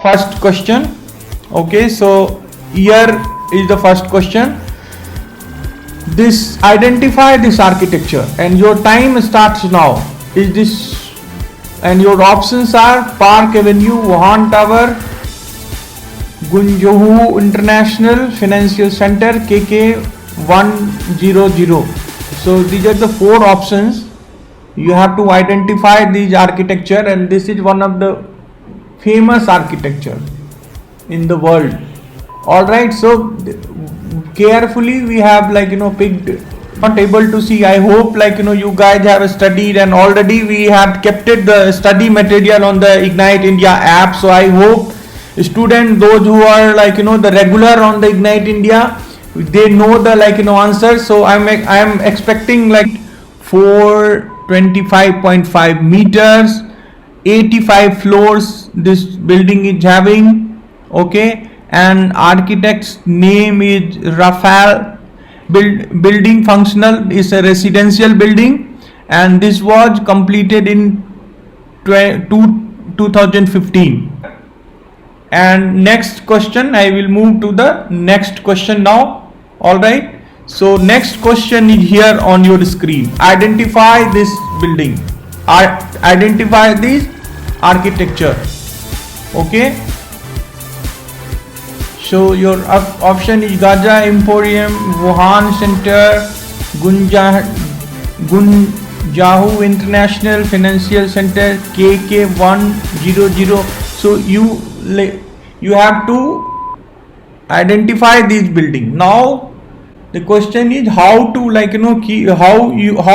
first question. Okay, so here is the first question. This identify this architecture, and your time starts now. Is this, and your options are Park Avenue, Wuhan Tower, Gunjou International Financial Center, KK 100. So these are the four options. You have to identify these architecture, and this is one of the famous architecture in the world. All right, so carefully we have picked, not able to see. I hope you guys have studied, and already we have kept it the study material on the Ignite India app. So I hope students, those who are the regular on the Ignite India, they know the answers. So I'm expecting 425.5 meters, 85 floors this building is having. Okay, and architect's name is Raphael. Building functional is a residential building, and this was completed in 2015. And next question, I will move to the next question now. All right, so next question is here on your screen. Identify this building, identify this architecture. Okay, so your option is Gaja Emporium, Wuhan Center, Gunjau International Financial Center, KK 100. So you have to identify this building. Now the question is how to how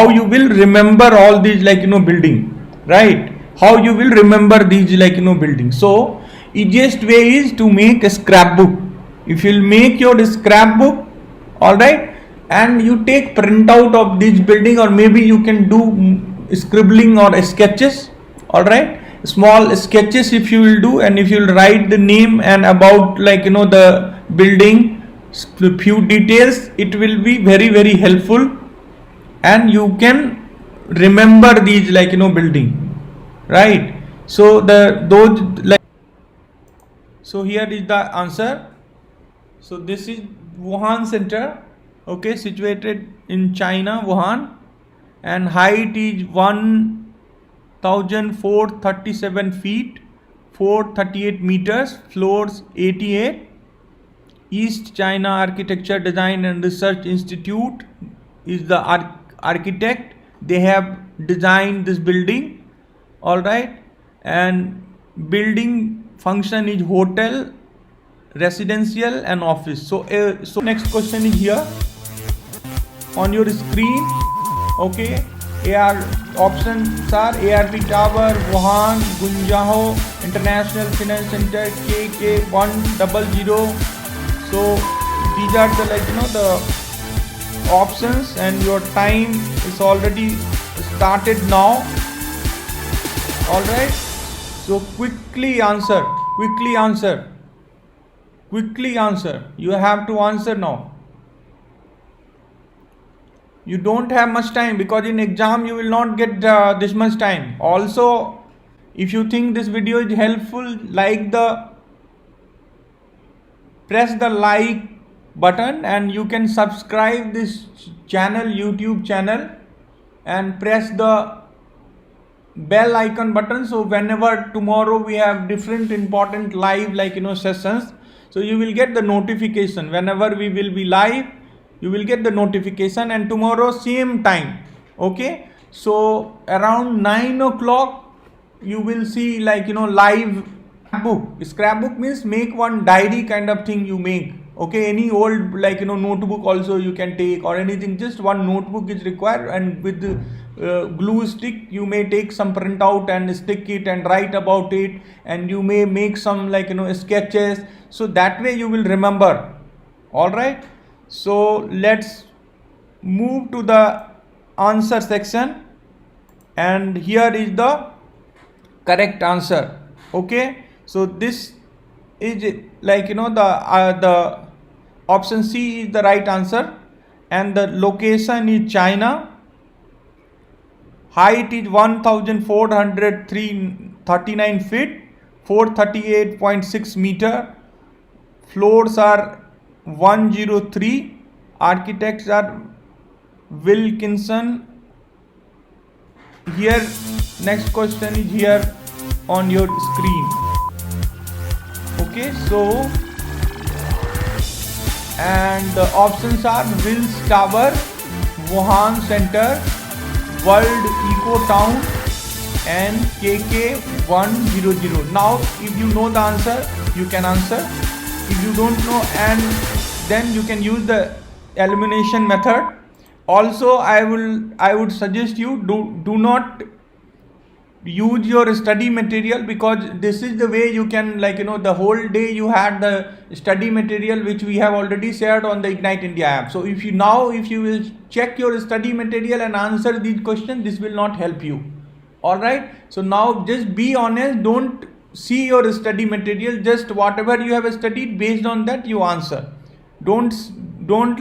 you will remember all these building, right? How you will remember these building. So easiest way is to make a scrapbook. If you'll make your scrapbook, all right, and you take printout of this building, or maybe you can do scribbling or sketches. All right, small sketches if you will do, and if you will write the name and about the building, few details, it will be very, very helpful, and you can remember these building, right? So so here is the answer. So this is Wuhan Center, okay, situated in China, Wuhan, and height is 1,437 feet, 438 meters, floors 88. East China Architecture Design and Research Institute is the architect. They have designed this building. All right, and building function is hotel, residential and office. So next question is here on your screen. Okay, options are ARP Tower, Wuhan, Gunjau International Finance Center, KK 100. So these are the options, and your time is already started now. All right, so quickly answer. You have to answer now. You don't have much time, because in exam you will not get this much time. Also, if you think this video is helpful, press the like button, and you can subscribe this channel, YouTube channel, and press the bell icon button. So whenever tomorrow we have different important live sessions, so you will get the notification. Whenever we will be live, you will get the notification, and tomorrow same time. Okay, so around 9 o'clock you will see live scrapbook means make one diary kind of thing you make. Okay, any old notebook also you can take, or anything, just one notebook is required, and with the glue stick you may take some printout and stick it and write about it, and you may make some sketches, so that way you will remember. All right, so let's move to the answer section, and here is the correct answer. Okay, so this is the option C is the right answer, and the location is China. Height is 1,439 feet, 438.6 meter. Floors are 103. Architects are Wilkinson. Here, next question is here on your screen. Okay, so, and the options are Wills Tower, Wuhan Center, World Eco Town, and KK100. Now, if you know the answer, you can answer. If you don't know, and then you can use the elimination method. Also, I would suggest you do not use your study material, because this is the way you can, like, the whole day you had the study material which we have already shared on the Ignite India app. So if you will check your study material and answer these questions, this will not help you. All right, so now just be honest, don't see your study material, just whatever you have studied, based on that you answer. Don't don't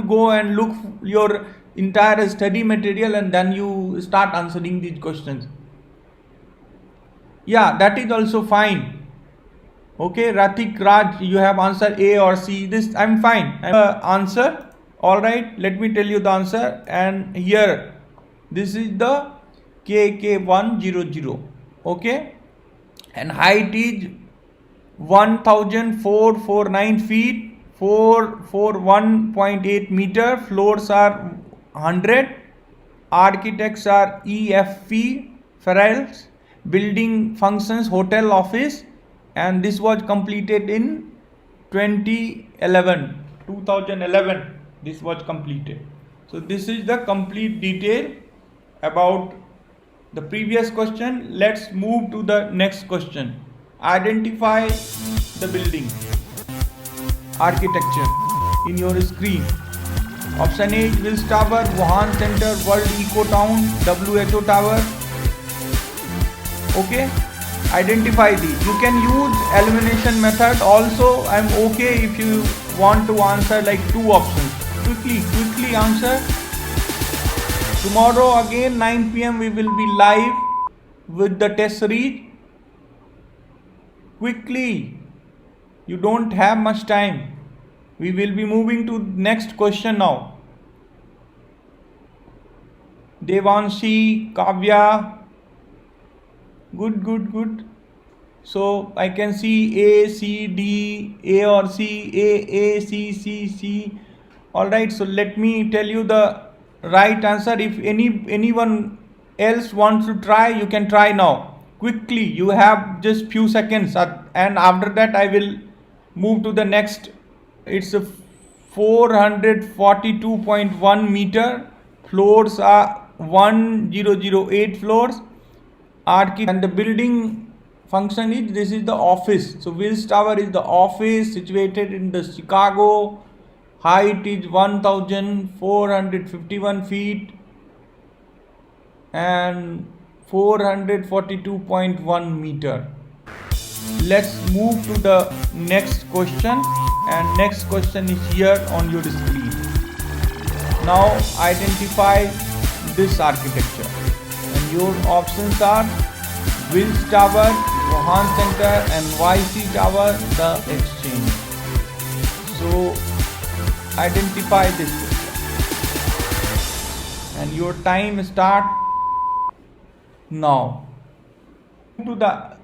go and look your entire study material and then you start answering these questions. Yeah, that is also fine. Okay, Ratik Raj, you have answered A or C. This I'm fine. Answer. All right, let me tell you the answer. And here, this is the KK100. Okay, and height is 1,449 feet. 441.8 meter. Floors are 100. Architects are EFP Farrells. Building functions hotel, office, and this was completed in 2011. This was completed. So this is the complete detail about the previous question. Let's move to the next question. Identify the building architecture in your screen. Option A, Wills Tower, Wuhan Center, World Eco Town, WHO Tower. Okay, identify these. You can use elimination method also. I'm okay if you want to answer like 2 options. Quickly answer. Tomorrow again 9 p.m. we will be live with the test series. Quickly, you don't have much time. We will be moving to next question now. Devanshi, Kavya. Good. So I can see A, C, D, A or C, A, C, C, C. All right. So let me tell you the right answer. If anyone else wants to try, you can try now. Quickly, you have just few seconds, and after that I will move to the next. It's a 442.1 meter. Floors are 1008 floors. And the building function is, this is the office. So Wills Tower is the office situated in the Chicago. Height is 1451 feet and 442.1 meter. Let's move to the next question, and next question is here on your screen. Now identify this architecture. Your options are Wills Tower, Wuhan Center, and YC Tower, the exchange. So identify this picture. And your time start now. To the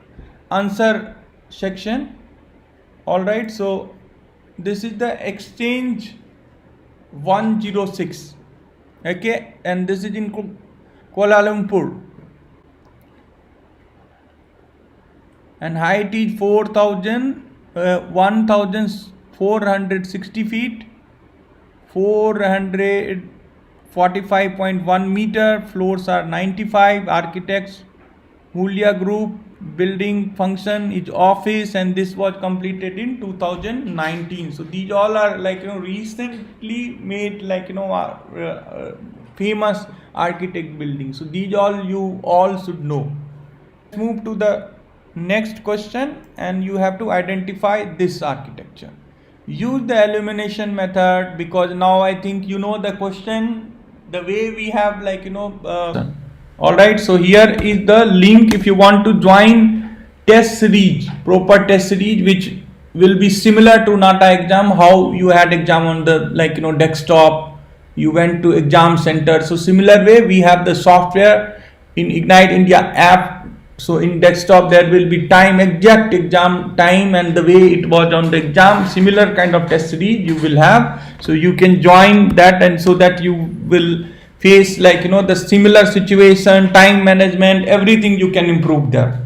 answer section. Alright, so this is the exchange 106. Okay, and this is in Kuala Lumpur, and height is 1460 feet, 445.1 meter. Floors are 95. Architects Mulia Group. Building function is office, and this was completed in 2019. So these all are like recently made, like famous architect buildings. So these all you all should know. Let's move to the next question, and you have to identify this architecture. Use the elimination method, because now I think you know the question, the way we have Alright, so here is the link. If you want to join test series, proper test series, which will be similar to NATA exam, how you had exam on the desktop, you went to exam center. So similar way we have the software in Ignite India app. So in desktop there will be time, exact exam time, and the way it was on the exam, similar kind of test series you will have. So you can join that, and so that you will face the similar situation, time management, everything you can improve there.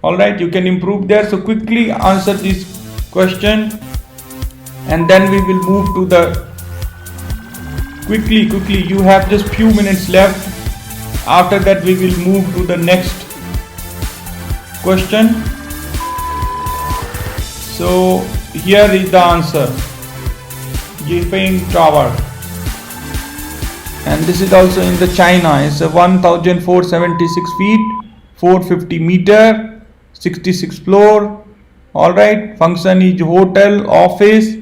All right, you can improve there. So quickly answer this question, and then we will move to the quickly you have just few minutes left. After that we will move to the next question. So here is the answer, Yifeng Tower, and this is also in the China. It's a 1476 feet, 450 meter, 66 floor. All right, function is hotel, office,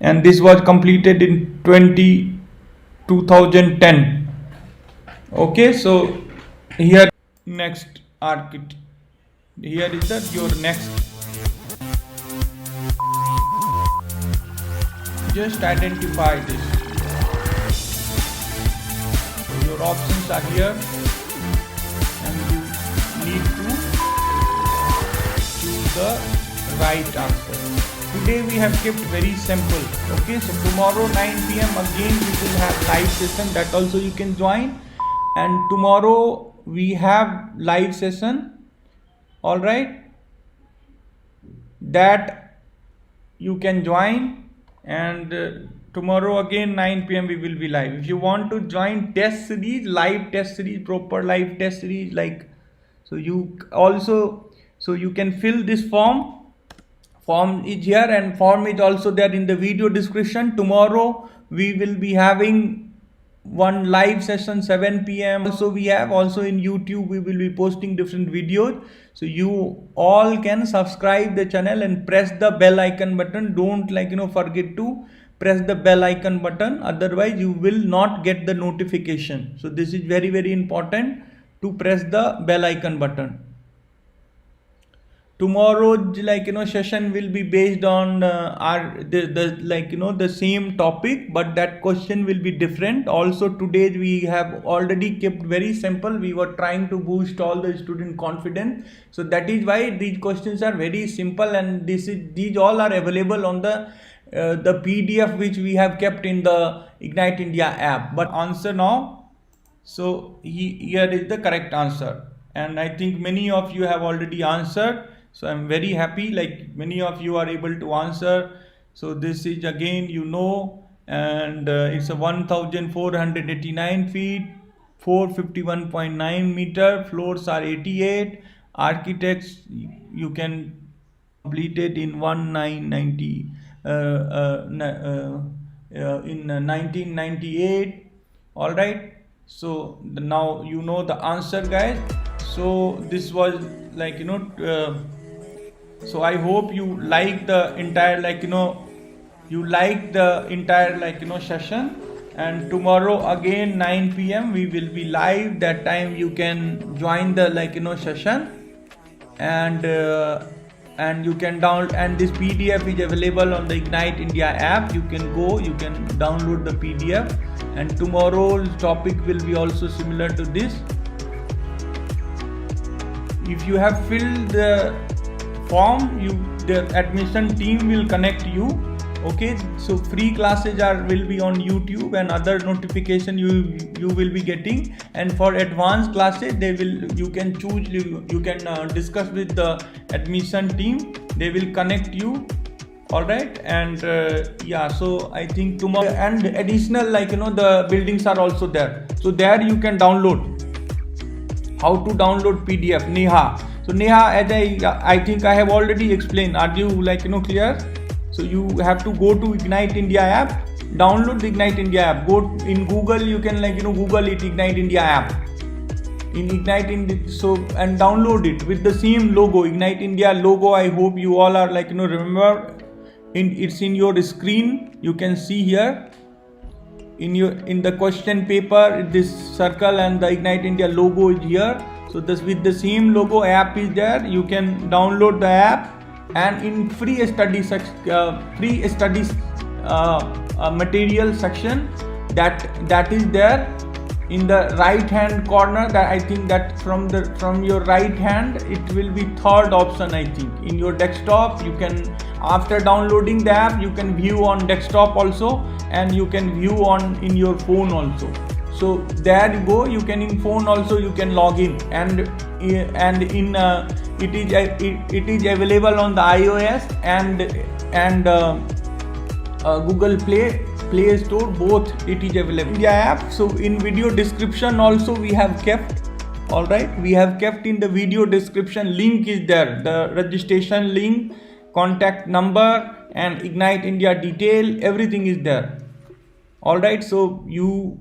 and this was completed in 2010. Okay, so here next architect, here is your next. Just identify this. So your options are here, and you need to choose the right answer. Today we have kept very simple. Okay, so tomorrow 9 p.m. again we will have live session, that also you can join. And tomorrow we have live session, all right, that you can join. And tomorrow again 9 p.m. we will be live. If you want to join test series, live test series, proper live test series, so you can fill this form is here, and form is also there in the video description. Tomorrow we will be having one live session 7 p.m. also we have, also in YouTube we will be posting different videos. So you all can subscribe the channel and press the bell icon button. Don't forget to press the bell icon button, otherwise you will not get the notification. So this is very, very important to press the bell icon button. Tomorrow's session will be based on the same topic, but that question will be different. Also today we have already kept very simple. We were trying to boost all the student confidence, so that is why these questions are very simple, and these all are available on the PDF which we have kept in the Ignite India app. But answer now. So here is the correct answer, and I think many of you have already answered. So I'm very happy, many of you are able to answer. So this is again, and it's a 1489 feet, 451.9 meter, floors are 88. Architects, you can complete it in 1998. All right, so now you know the answer, guys. So this was so I hope you like the entire session. And tomorrow again 9 p.m. we will be live. That time you can join the session, and you can download, and this PDF is available on the Ignite India app. You can download the PDF, and tomorrow's topic will be also similar to this. If you have filled the form, the admission team will connect you. Okay, so free classes will be on YouTube, and other notification you will be getting. And for advanced classes, you can discuss with the admission team. They will connect you. All right, and so I think tomorrow, and additional the buildings are also there. So there you can download. How to download PDF, Neha. So Neha, as I think I have already explained. Are you clear? So you have to go to Ignite India app, download the Ignite India app. Go in Google, you can Google it, Ignite India app. In Ignite India, and download it with the same logo, Ignite India logo. I hope you all are remember. It's in your screen. You can see here. In the question paper, this circle and the Ignite India logo is here. So this, with the same logo, app is there. You can download the app, and in free studies material section, that is there in the right hand corner. That I think that from your right hand, it will be third option. I think in your desktop, you can, after downloading the app, you can view on desktop also, and you can view in your phone also. So there you go. You can in phone also, you can log in, and in it is available on the iOS and Google Play Store, both it is available. India app. So in video description also we have kept. All right, we have kept in the video description, link is there, the registration link, contact number, and Ignite India detail, everything is there. All right, so you